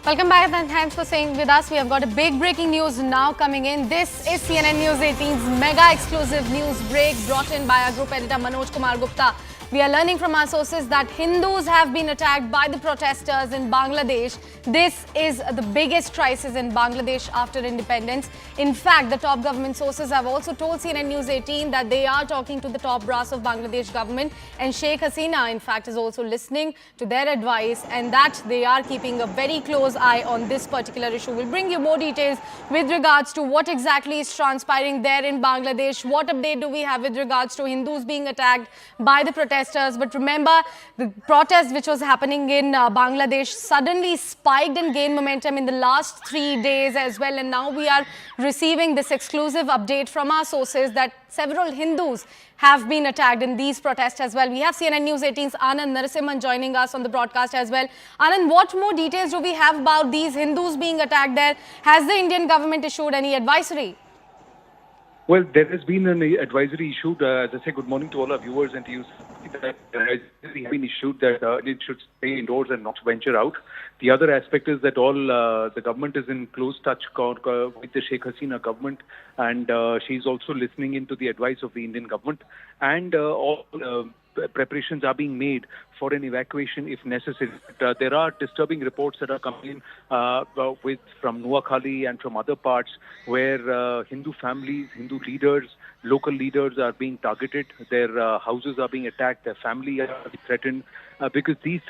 Welcome back and thanks for staying with us. We have got a big breaking news now coming in. This is CNN News 18's mega exclusive news break brought in by our group editor Manoj Kumar Gupta. We are learning from our sources that Hindus have been attacked by the protesters in Bangladesh. This is the biggest crisis in Bangladesh after independence. In fact, the top government sources have also told CNN News 18 that they are talking to the top brass of Bangladesh government, and Sheikh Hasina, in fact, is also listening to their advice, and that they are keeping a very close eye on this particular issue. We'll bring you more details with regards to what exactly is transpiring there in Bangladesh. What update do we have with regards to Hindus being attacked by the protesters? But remember, the protest which was happening in Bangladesh suddenly spiked and gained momentum in the last 3 days as well. And now we are receiving this exclusive update from our sources that several Hindus have been attacked in these protests as well. We have CNN News 18's Anand Narasimhan joining us on the broadcast as well. Anand, what more details do we have about these Hindus being attacked there? Has the Indian government issued any advisory? Well, there has been an advisory issued. As I say, good morning to all our viewers and to you. That advisory has been issued that it should stay indoors and not venture out. The other aspect is that all the government is in close touch with the Sheikh Hasina government, and she's also listening into the advice of the Indian government, and all preparations are being made for an evacuation if necessary. But, there are disturbing reports that are coming in from Noakhali and from other parts where Hindu families, Hindu leaders, local leaders are being targeted. Their houses are being attacked. Their family are threatened because these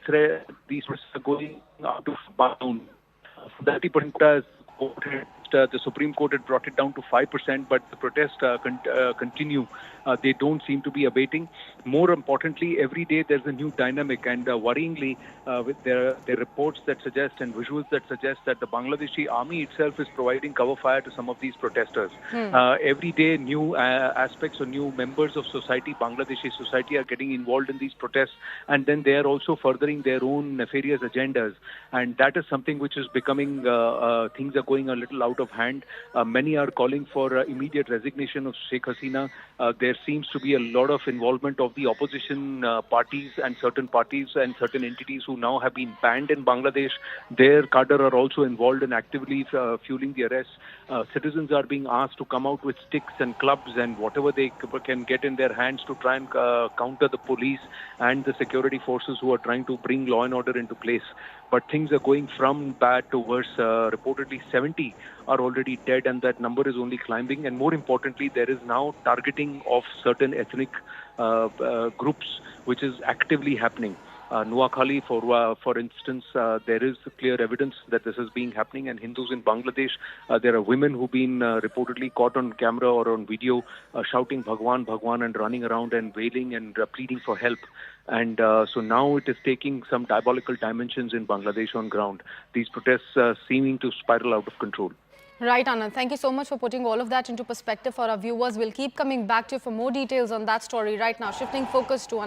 threats are going out of bounds. 30% the Supreme Court had brought it down to 5%, but the protests continue. They don't seem to be abating. More importantly, every day there's a new dynamic, and worryingly, with there are reports that suggest and visuals that suggest that the Bangladeshi army itself is providing cover fire to some of these protesters. Every day, new aspects or new members of society, Bangladeshi society, are getting involved in these protests, and then they are also furthering their own nefarious agendas. And that is something which is becoming, things are going a little out of hand. Many are calling for immediate resignation of Sheikh Hasina. There seems to be a lot of involvement of the opposition parties and certain entities who now have been banned in Bangladesh. Their cadre are also involved in actively fueling the arrests. Citizens are being asked to come out with sticks and clubs and whatever they can get in their hands to try and counter the police and the security forces who are trying to bring law and order into place. But things are going from bad to worse. Reportedly 70 are already dead, and that number is only climbing. And more importantly, there is now targeting of certain ethnic groups, which is actively happening. Noakhali, for instance, there is clear evidence that this is being happening. And Hindus in Bangladesh, there are women who've been reportedly caught on camera or on video shouting Bhagwan, Bhagwan and running around and wailing and pleading for help. And so now it is taking some diabolical dimensions in Bangladesh on ground. These protests are seeming to spiral out of control. Right, Anand. Thank you so much for putting all of that into perspective for our viewers. We'll keep coming back to you for more details on that story right now. Shifting focus to